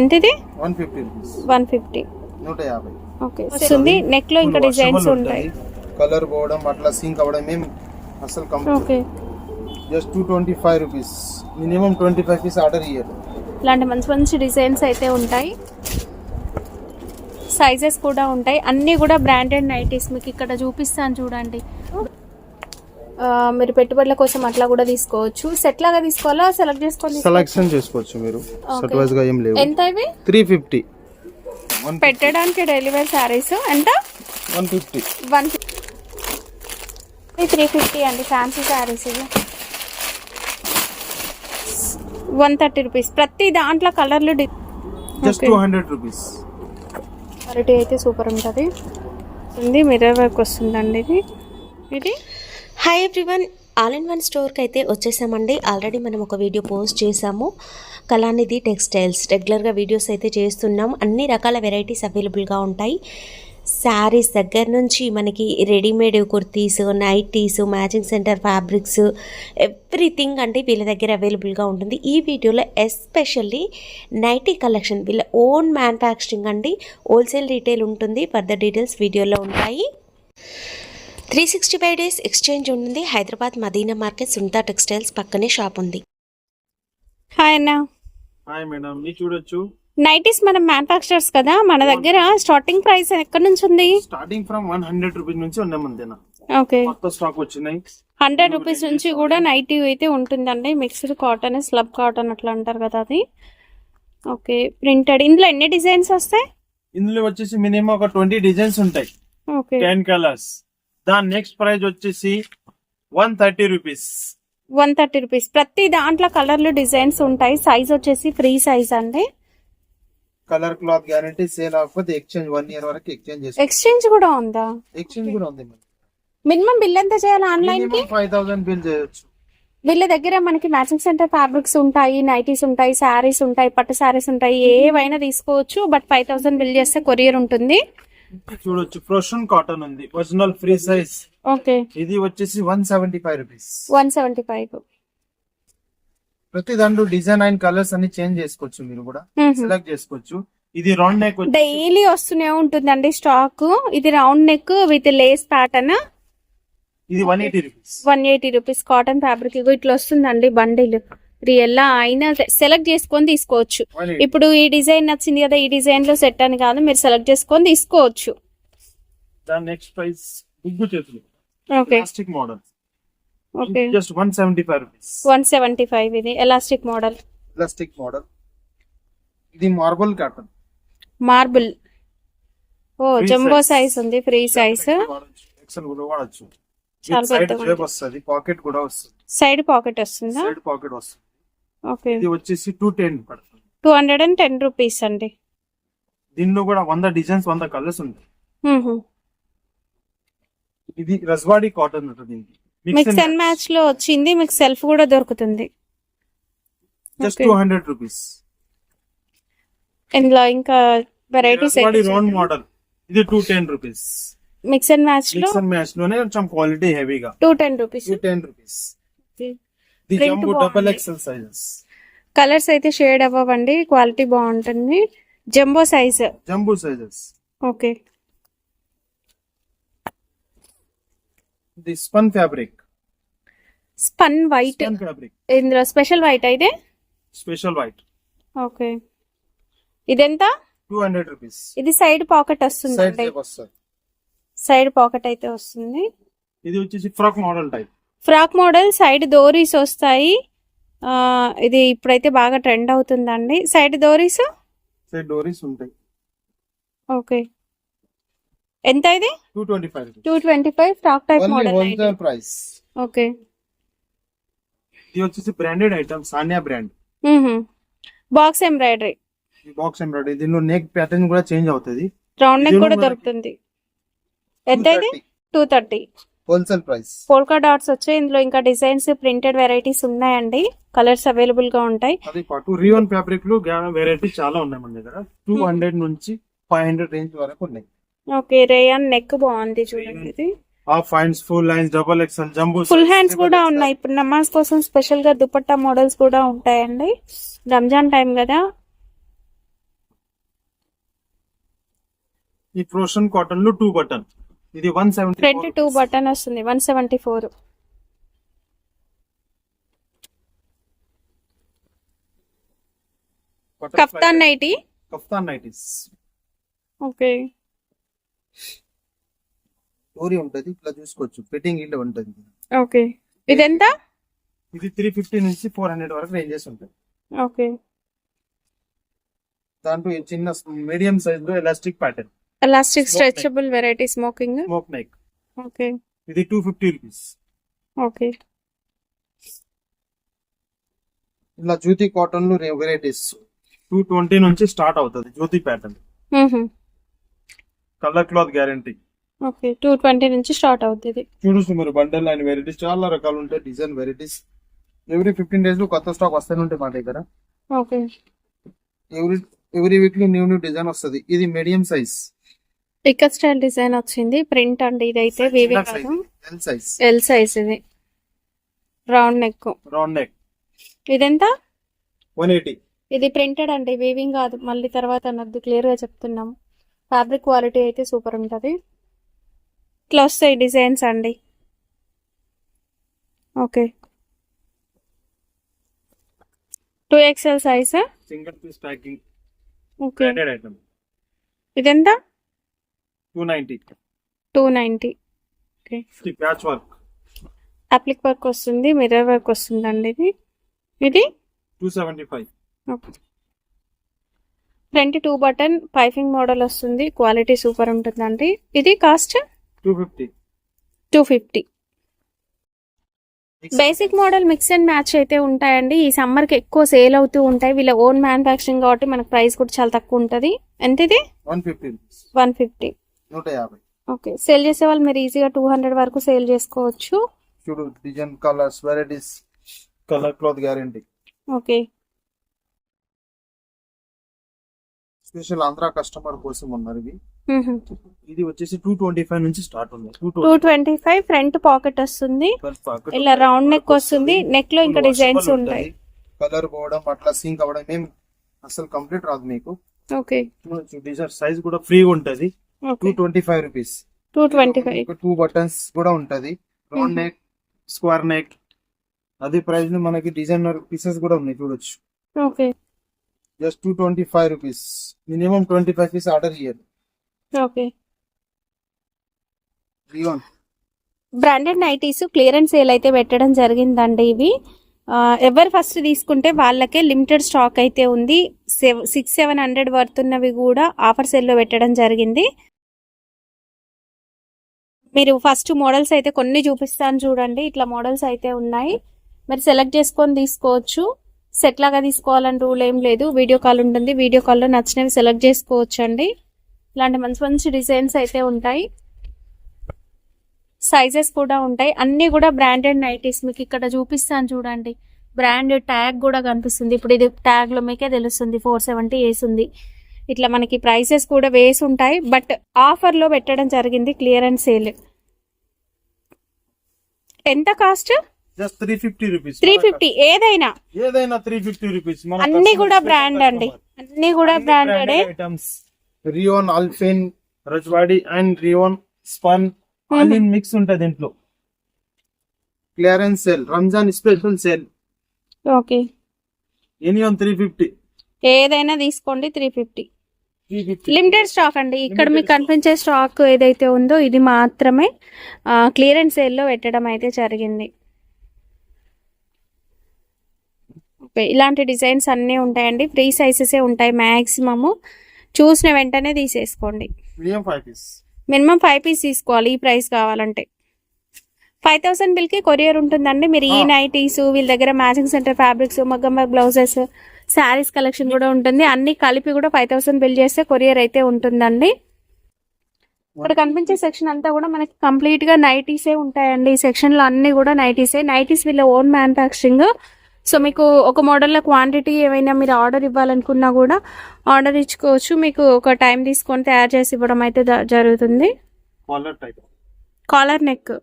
ఎంత ఇది? 150 rupees. 150. 150. Okay. వస్తుంది. నెక్ లో ఇంకా డిజైన్స్ ఉంటాయి. కలర్ పోవడం అట్లా సింక్ అవ్వడం ఏం అసలు complete. Okay. Just 225 rupees. Minimum 25 piece order ఇయ్యాలి. ఇలాంటి మంచి మంచి డిజైన్స్ అయితే ఉంటాయి. సైజెస్ కూడా ఉంటాయి. అన్నీ కూడా బ్రాండెడ్ నైటీస్ మీకు ఇక్కడ చూపిస్తాను చూడండి. మీరు పెట్టుబడుల కోసం అట్లా కూడా తీసుకోవచ్చు. సెట్ లాగా తీసుకోవాలా సెలెక్ట్ చేసుకోవాలి? సెలెక్షన్ చేసుకోవచ్చు మీరు. సెట్ వైస్ గా ఏం లేవు. ఎంత ఇవి? 350. పెట్టడానికి డెలివరీ సారీస్ ఎంత? 150. 350 అండి. ఫ్యాన్సీ సారీస్ ఇవి 130 రూపీస్. ప్రతి దాంట్లో కలర్లు జస్ట్ 200 రూపీస్. క్వాలిటీ అయితే సూపర్ ఉంటుంది. మిర్రర్ వర్క్ వస్తుందండి ఇది. Hi everyone, all in one స్టోర్కి అయితే వచ్చేసామండి. ఆల్రెడీ మనం ఒక వీడియో పోస్ట్ చేసాము. కళానిధి టెక్స్టైల్స్ రెగ్యులర్గా వీడియోస్ అయితే చేస్తున్నాం. అన్ని రకాల వెరైటీస్ అవైలబుల్గా ఉంటాయి. శారీస్ దగ్గర నుంచి మనకి readymade kurtis, nighties, matching centre fabrics, everything అంటే వీళ్ళ దగ్గర అవైలబుల్గా ఉంటుంది. ఈ వీడియోలో ఎస్పెషల్లీ నైటీ కలెక్షన్ వీళ్ళ ఓన్ మ్యానుఫ్యాక్చరింగ్ అండి. హోల్సేల్ రీటైల్ ఉంటుంది. ఫర్దర్ డీటెయిల్స్ వీడియోలో ఉంటాయి. 365 డేస్ ఎక్స్చేంజ్ ఉంటుంది. హైదరాబాద్ మదీనా మార్కెట్ సుంతా టెక్స్టైల్స్ పక్కనే షాప్ ఉంది. హాయ్ అన్న. హాయ్ మేడం, మీరు చూడొచ్చు. నైటీస్ మనం మ్యానుఫ్యాక్చరర్స్ కదా, మన దగ్గర స్టార్టింగ్ ప్రైస్ ఎక్కడ నుంచి ఉంది? స్టార్టింగ్ ఫ్రమ్ 100 రూపీస్ నుంచి ఉన్నామంతేనా. ఓకే. కొత్త స్టాక్ వచ్చినాయి. 100 రూపీస్ నుంచి కూడా నైటీ అయితే ఉంటుందండి. మిక్స్డ్ కాటన్, స్లబ్ కాటన్ అట్లా అంటారు కదా అది. ఓకే. ప్రింటెడ్. ఇందులో ఎన్ని డిజైన్స్ వస్తాయి? ఇందులో వచ్చేసి మినిమం ఒక 20 డిజైన్స్ ఉంటాయి. ఓకే. 10 కలర్స్. దాని నెక్స్ట్ ప్రైస్ వచ్చేసి 130 రూపీస్. 130 రూపీస్. ప్రతి దాంట్లో కలర్లు డిజైన్స్ ఉంటాయి. సైజ్ వచ్చేసి ఫ్రీ సైజ్ అండి. Colour cloth guarantee. సేల్ అవ్వకపోతే ఎక్స్చేంజ్ 1 ఇయర్ వరకు ఎక్స్చేంజ్ చేస్తాం. ఎక్స్చేంజ్ కూడా ఉందా? ఎక్స్చేంజ్ కూడా ఉంది. మినిమం బిల్ ఎంత చేయాలి ఆన్లైన్ కి? 5000 బిల్ చేయొచ్చు. వీళ్ళ దగ్గర మనకి మ్యాచింగ్ సెంటర్ ఫ్యాబ్రిక్స్ ఉంటాయి, నైటీస్ ఉంటాయి, శారీస్ ఉంటాయి, పట్టు శారీస్ ఉంటాయి. ఏవైనా తీసుకోవచ్చు. బట్ 5000 బిల్ చేస్తే కొరియర్ ఉంటుంది. చూడొచ్చు. ఫ్రోషన్ కాటన్ ఉంది, ఒరిజినల్ ఫ్రీ సైజ్. ఓకే. ఇది వచ్చేసి 175 రూపీస్. 175. ప్రతి దాంట్లో డిజైన్ అండ్ కలర్స్ అన్ని చేంజ్ చేసుకోవచ్చు. మీరు కూడా సెలెక్ట్ చేసుకోవచ్చు. ఇది రౌండ్ నెక్ డైలీ వస్తూనే ఉంటుందండి స్టాక్. ఇది round neck with lace pattern. ఇది 180 రూపీస్. 180 రూపీస్. కాటన్ ఫ్యాబ్రిక్ ఇట్లా వస్తుందండి బండిల్. రియల్ అయినా సెలెక్ట్ చేసుకొని తీసుకోవచ్చు. ఇప్పుడు ఈ డిజైన్ నచ్చింది కదా, ఈ డిజైన్ లో సెట్ అని కాదు, మీరు సెలెక్ట్ చేసుకొని తీసుకోవచ్చు. దాని నెక్స్ట్ ప్రైస్ గుగ్గు చేతులు. Okay. Plastic model. Okay. Just 175 rupees. 175. ఇది ఎలాస్టిక్ మోడల్. Plastic model. ఇది మార్బుల్ కాటన్. మార్బుల్. ఓ జంబో సైజ్ ఉంది. Free size. ఎక్సెల్ కూడా వాడచ్చు. చాలా పెద్దగా వస్తుంది. పాకెట్ కూడా వస్తుంది. సైడ్ పాకెట్ వస్తుందా? సైడ్ పాకెట్ వస్తుంది. ఓకే. ఇది వచ్చేసి 210 పడుతుంది. 210 రూపీస్ అండి. దీనిలో కూడా 100 డిజైన్స్, 100 కలర్స్ ఉంటాయి. ఇది రస్వాడి కాటన్ ఉంటుంది. మిక్స్ అండ్ మ్యాచ్ లో వచ్చింది. మీకు సెల్ఫ్ కూడా దొరుకుతుంది. Just 200 rupees. ఇందులో ఇంకా వెరైటీస్ రౌండ్ మోడల్. ఇది 210 రూపీస్. మిక్స్ అండ్ మ్యాచ్ లో. మిక్స్ అండ్ మ్యాచ్ లోనే కొంచెం క్వాలిటీ హెవీగా. 210 rupees. 210 rupees. The jumbo double XL sizes. Colours అయితే షేడ్ అవ్వండి. క్వాలిటీ బాగుంటుంది. Jumbo size. Jumbo sizes. Okay. The spun fabric. Spun white. Spun fabric. ఇందులో special white అయితే. Special white. Okay. ఇదెంత? 200 rupees. ఇది సైడ్ పాకెట్ వస్తుంది. Side pocket అయితే వస్తుంది. ఇది వచ్చేసి frock model type. Frock model. Side డోరీస్ వస్తాయి. ఇది ఇప్పుడైతే బాగా ట్రెండ్ అవుతుందండి. సైడ్ డోరీస్. సైడ్ డోరీస్ ఉంటాయి. ఓకే. ఎంత ఇది? 225. 225 frock type model. Wholesale price. Okay. ఇది వచ్చేసి branded item, Sania brand. Box embroidery. Box embroidery. దీనిలో నెక్ ప్యాటర్న్ కూడా చేంజ్ అవుతుంది. రౌండ్ నెక్ కూడా దొరుకుతుంది. ఎంత ఇది? 230. Wholesale price. పోల్కా డాట్స్ వచ్చాయి. ఇందులో ఇంకా డిజైన్స్, ప్రింటెడ్ వెరైటీస్ ఉన్నాయండి. కలర్స్ అవైలబుల్ గా ఉంటాయి. అది పాటు రియోన్ ఫ్యాబ్రిక్ లో వెరైటీ చాలా ఉన్నాయి మన దగ్గర. 200 నుంచి 500 రేంజ్ వరకు ఉన్నాయి. ఓకే. రేయాన్ నెక్ బాగుంది చూడండి. ఇది half hands, full hands, double XL, jumbo, full hands కూడా ఉన్నాయి. ఇప్పుడు నమాజ్ కోసం స్పెషల్ గా దుపట్టా మోడల్స్ కూడా ఉంటాయండి. రంజాన్ టైం కదా. ఈ ఫ్రోషన్ కాటన్ లో 2 బటన్, ఇది 170. ఫ్రంట్ 2 బటన్ వస్తుంది 174. Kaftan nightie. Kaftan nighties. Okay. Story ఉంటది, ఇట్లా చూసుకోవచ్చు, ఫిట్టింగ్ ఇట్లా ఉంటది. ఓకే. ఇదెంత? ఇది 350 నుంచి 400 వరకు రేంజెస్ ఉంటాయి. ఓకే. దాంట్లో ఈ చిన్న మీడియం సైజ్ లో elastic pattern, elastic Smoke stretchable variety smoking. Smoke neck. Okay. ఇది 250 రూపీస్. ఓకే. ఇలా జ్యోతి కాటన్ లో వెరైటీస్ 220 నుంచి స్టార్ట్ అవుతుంది. Jyoti pattern, colour cloth guarantee. Okay. 220 నుంచి స్టార్ట్ అవుతుంది. చూడొచ్చు మీరు, బండల్ అండ్ వెరైటీస్ చాలా రకాలు ఉంటాయి, డిజైన్ వెరైటీస్. ఎవ్రీ 15 days లో కొత్త స్టాక్ వస్తూనే ఉంటాయి మా దగ్గర. Okay. Every weekly new design వస్తుంది. ఇది మీడియం సైజ్ ఇక్క స్టైల్ డిజైన్ వచ్చింది, ప్రింట్ అండి. ఇదైతే వీవింగ్ కాదు, ఎల్ సైజ్. L size. ఇది రౌండ్ నెక్. Round neck. ఇదెంత? 180. ఇది ప్రింటెడ్ అండి, వీవింగ్ కాదు. మళ్ళీ తర్వాత అనద్దు, క్లియర్ గా చెప్తున్నాము. ఫ్యాబ్రిక్ క్వాలిటీ అయితే సూపర్ ఉంటది. ఇట్లా వస్తాయి డిజైన్స్ అండి. Okay. 2XL size. Single piece packing. Okay. Branded item. ఇదెంత? 290. 290. ఓకే. ఇది ప్యాచ్ వర్క్. అప్లిక్ వర్క్ వస్తుంది, మిర్రర్ వర్క్ వస్తుందండి. ఇది 275. Okay. Front 2 button piping model వస్తుంది, క్వాలిటీ సూపర్ ఉంటుందండి. ఇది cost 250. 250. Basic model mix and match అయితే ఉంటాయండి. ఈ సమ్మర్ కి ఎక్కువ సేల్ అవుతూ ఉంటాయి. వీళ్ళ ఓన్ మ్యానుఫాక్చరింగ్ కాబట్టి మనకు ప్రైస్ కూడా చాలా తక్కువ ఉంటది. ఎంత ఇది? 150 రూపీస్. 150. 150. ఓకే. సేల్ చేసే వాళ్ళు మీరు ఈజీగా 200 వరకు సేల్ చేసుకోవచ్చు. చూడు, design, colours, varieties, colour cloth guarantee. Okay. Special Andhra customer కోసం ఉన్నారు ఇవి. ఇది వచ్చేసి 225 నుంచి స్టార్ట్ ఉంది. 225. ఫ్రంట్ పాకెట్ వస్తుంది, ఇలా రౌండ్ నెక్ వస్తుంది. నెక్ లో ఇంకా డిజైన్స్ ఉంటాయి. కలర్ పోవడం, అట్లా సింక్ అవ్వడం ఏం అసలు కంప్లీట్ రాదు మీకు. ఓకే. డిజైన్ సైజ్ కూడా ఫ్రీగా ఉంటది. 225 రూపీస్. 225. 2 బటన్స్ కూడా ఉంటది. Round neck, square neck. అదే ప్రైస్ లో మనకి డిజైనర్ పీసెస్ కూడా ఉన్నాయి, చూడొచ్చు. Okay. Just 225 rupees. Minimum 25 piece order చేయాలి. Okay. Rayon branded nighties clearance sale అయితే పెట్టడం జరిగిందండి. ఇవి ఎవరు ఫస్ట్ తీసుకుంటే వాళ్ళకే లిమిటెడ్ స్టాక్ అయితే ఉంది. 600-700 వర్త్ ఉన్నవి కూడా ఆఫర్ సేల్ లో పెట్టడం జరిగింది. మీరు ఫస్ట్ మోడల్స్ అయితే కొన్ని చూపిస్తాను చూడండి. ఇట్లా మోడల్స్ అయితే ఉన్నాయి, మీరు సెలెక్ట్ చేసుకొని తీసుకోవచ్చు. సెట్ లాగా తీసుకోవాలని రూల్ ఏం లేదు, వీడియో కాల్ ఉంటుంది. వీడియో కాల్లో నచ్చినవి సెలెక్ట్ చేసుకోవచ్చు అండి. ఇలాంటి మంచి మంచి డిజైన్స్ అయితే ఉంటాయి, సైజెస్ కూడా ఉంటాయి. అన్ని కూడా బ్రాండెడ్ నైటీస్. మీకు ఇక్కడ చూపిస్తాను చూడండి, బ్రాండ్ ట్యాగ్ కూడా కనిపిస్తుంది. ఇప్పుడు ఇది ట్యాగ్ లో మీకే తెలుస్తుంది 470 వేసింది. ఇట్లా మనకి ప్రైసెస్ కూడా వేసి ఉంటాయి, బట్ ఆఫర్ లో పెట్టడం జరిగింది, క్లియరెన్స్ సేల్. ఎంత కాస్ట్? Just 350 rupees. 350. ఏదైనా 350 రూపీస్. అన్ని కూడా బ్రాండ్ అండి, అన్ని కూడా బ్రాండెడ్ ఐటమ్స్. రియోన్, అల్ఫిన్, రజ్వాడి అండ్ రియోన్ స్పన్ అన్ని మిక్స్ ఉంటాయి దీంట్లో. Clearance sale, Ramzan special sale. Okay. Anyone 350. ఏదైనా తీసుకోండి 350. లిమిటెడ్ స్టాక్ అండి. ఇక్కడ మీకు కనిపించే స్టాక్ ఏదైతే ఉందో ఇది మాత్రమే క్లియరెన్స్ సేల్ లో పెట్టడం అయితే జరిగింది. ఇలాంటి డిజైన్స్ అన్నీ ఉంటాయండి, ఫ్రీ సైజెసే ఉంటాయి మ్యాక్సిమము. చూసిన వెంటనే తీసేసుకోండి. మినిమం 5 పీస్ తీసుకోవాలి ఈ ప్రైస్ కావాలంటే. 5000 బిల్కి కొరియర్ ఉంటుందండి. మీరు ఈ నైటీస్, వీళ్ళ దగ్గర మ్యాచింగ్ సెంటర్ ఫ్యాబ్రిక్స్, మగ్గం బ్లౌజెస్, శారీస్ కలెక్షన్ కూడా ఉంటుంది. అన్ని కలిపి కూడా 5000 బిల్ చేస్తే కొరియర్ అయితే ఉంటుందండి. ఇక్కడ కనిపించే సెక్షన్ అంతా కూడా మనకి కంప్లీట్ గా నైటీసే ఉంటాయండి. ఈ సెక్షన్ లో అన్ని కూడా నైటీసే. నైటీస్ వీళ్ళ ఓన్ మ్యానుఫాక్చరింగ్. సో మీకు ఒక మోడల్లో క్వాంటిటీ ఏమైనా మీరు ఆర్డర్ ఇవ్వాలనుకున్నా కూడా ఆర్డర్ ఇచ్చుకోవచ్చు. మీకు ఒక టైం తీసుకొని తయారు చేసి ఇవ్వడం అయితే జరుగుతుంది. Collar neck.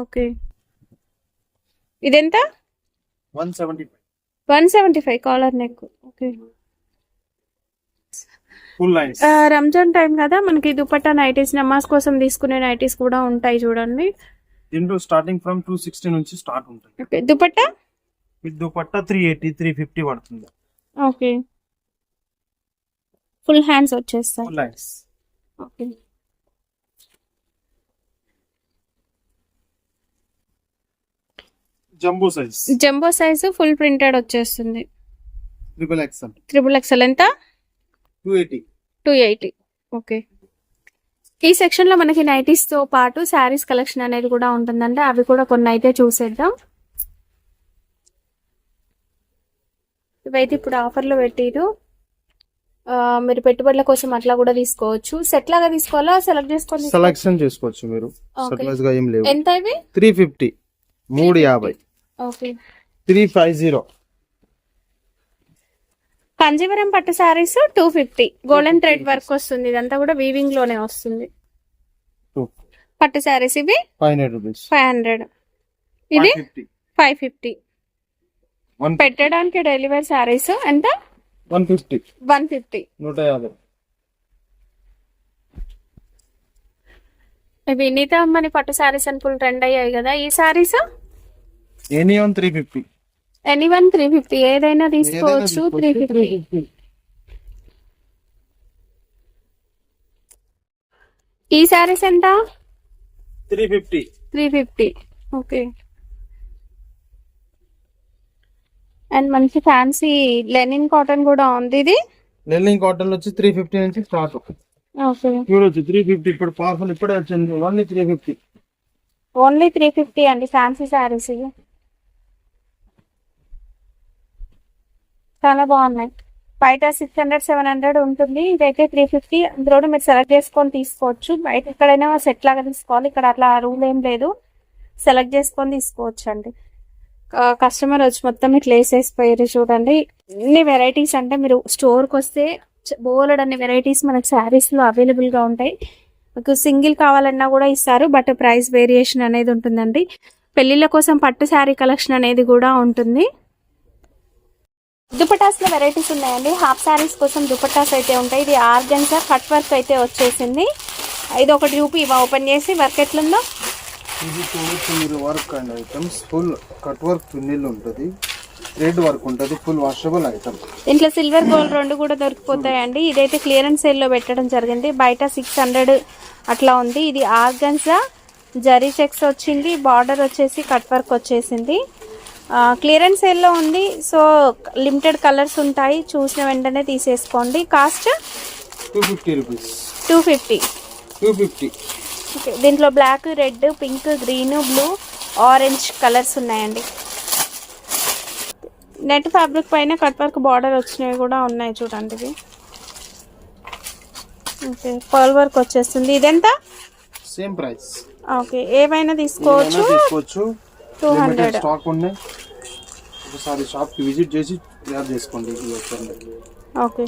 ఓకే. ఇదెంత? 175. 175 collar neck. Okay. Full lines. Ramzan time కదా, మనకి దుపట్టా నైటీస్, నమాజ్ కోసం తీసుకునే నైటీస్ కూడా ఉంటాయి చూడండి. దీంట్లో స్టార్టింగ్ ఫ్రమ్ 260 నుంచి స్టార్ట్ ఉంటుంది. ఓకే, దుపట్టా విత్ దుపట్టా 380 350 పడుతుంది. ఓకే, ఫుల్ హ్యాండ్స్ వచ్చేస్తాయి. Full lines. Okay, jumbo size. Jumbo size full printed వచ్చేస్తుంది. XXL. ట్రిపుల్ ఎక్స్ఎల్ ఎంత? 280. 280. ఓకే, ఈ సెక్షన్ లో మనకి నైటీస్ తో పాటు శారీస్ కలెక్షన్ అనేది కూడా ఉంటుందంటే అవి కూడా కొన్ని అయితే చూసేద్దాం. ఇవైతే ఇప్పుడు ఆఫర్లో పెట్టిరు. మీరు పెట్టుబడుల కోసం అట్లా కూడా తీసుకోవచ్చు. సెట్ లాగా తీసుకోవాలా, సెలెక్ట్ చేసుకొని సెలెక్షన్ చేసుకోవచ్చు మీరు. సెట్ వైస్ గా ఏం లేవు. ఎంత ఇవి? 350. 350. ఓకే, 350. కంజీవరం పట్టు శారీస్ 250. గోల్డెన్ థ్రెడ్ వర్క్ వస్తుంది. ఇదంతా కూడా వీవింగ్ లోనే వస్తుంది. పట్టు శారీస్ ఇవి 500 రూపీస్. 500. ఇది 550. పెట్టడానికి డెలివరీ శారీస్ ఎంత? 150. 150. 150. ఇవి నీతా అమ్మని పట్టు శారీస్ అని ఫుల్ ట్రెండ్ అయ్యాయి కదా. ఈ శారీస్ ఎనీవన్ 350. ఎనీవన్ 350. ఏదైనా తీసుకోవచ్చు. 350. ఈ శారీస్ ఎంత? 350. 350. ఓకే, అండ్ మంచి ఫ్యాన్సీ లెనిన్ కాటన్ కూడా ఉంది. ఇది లెనిన్ కాటన్ వచ్చి 350 నుంచి స్టార్ట్. ఓకే, చూడొచ్చు 350. ఇప్పుడు పవర్ఫుల్ ఇప్పుడే వచ్చింది. ఓన్లీ 350. ఓన్లీ 350 అండి ఫ్యాన్సీ శారీస్. ఇవి చాలా బాగున్నాయి. బయట 600 700 ఉంటుంది. ఇదైతే 350. అందులో మీరు సెలెక్ట్ చేసుకొని తీసుకోవచ్చు. బయట ఎక్కడైనా సెట్ లాగా తీసుకోవాలి. ఇక్కడ అట్లా రూల్ ఏం లేదు, సెలెక్ట్ చేసుకొని తీసుకోవచ్చు అండి. కస్టమర్ వచ్చి మొత్తం ఇట్లా వేసేసిపోయారు చూడండి. ఎన్ని వెరైటీస్ అంటే మీరు స్టోర్కి వస్తే బోలెడ్ అన్ని వెరైటీస్ మనకు శారీస్లో అవైలబుల్గా ఉంటాయి. మీకు సింగిల్ కావాలన్నా కూడా ఇస్తారు, బట్ ప్రైస్ వేరియేషన్ అనేది ఉంటుందండి. పెళ్ళిళ్ళ కోసం పట్టు శారీ కలెక్షన్ అనేది కూడా ఉంటుంది. దుపటాస్ లో వెరైటీస్ ఉన్నాయండి. హాఫ్ శారీస్ కోసం దుపటాస్ అయితే ఉంటాయి. ఇది ఆర్గన్జా కట్ వర్క్ అయితే వచ్చేసింది. ఇది ఒకటి చూపి ఓపెన్ చేసి వర్క్ ఎట్లుందో. ఇది చూడొచ్చు మీరు. Work and items full cut work చున్నీలు ఉంటుంది, థ్రెడ్ వర్క్ ఉంటుంది, ఫుల్ వాషబుల్ ఐటమ్. ఇంట్లో సిల్వర్ గోల్డ్ రెండు కూడా దొరికిపోతాయండి. ఇదైతే క్లియరెన్స్ సేల్ లో పెట్టడం జరిగింది. బయట 600 అట్లా ఉంది. ఇది ఆర్గన్జా జరీ చెక్స్ వచ్చింది. బార్డర్ వచ్చేసి కట్ వర్క్ వచ్చేసింది. క్లియరెన్స్ సేల్లో ఉంది. సో లిమిటెడ్ కలర్స్ ఉంటాయి, చూసిన వెంటనే తీసేసుకోండి. Cost 250 rupees. 250. ఓకే, దీంట్లో black, red, pink, green, blue, orange colours ఉన్నాయండి. నెట్ ఫ్యాబ్రిక్ పైన కట్ వర్క్ బార్డర్ వచ్చినవి కూడా ఉన్నాయి చూడండి. ఇవి ఓకే, పర్ల్ వర్క్ వచ్చేస్తుంది. ఇదెంత? Same price. ఓకే, ఏమైనా తీసుకోవచ్చు. 200. స్టాక్ ఉన్నాయి. ఒకసారి షాప్ కి విజిట్ చేసి తయారు చేసుకోండి. ఓకే.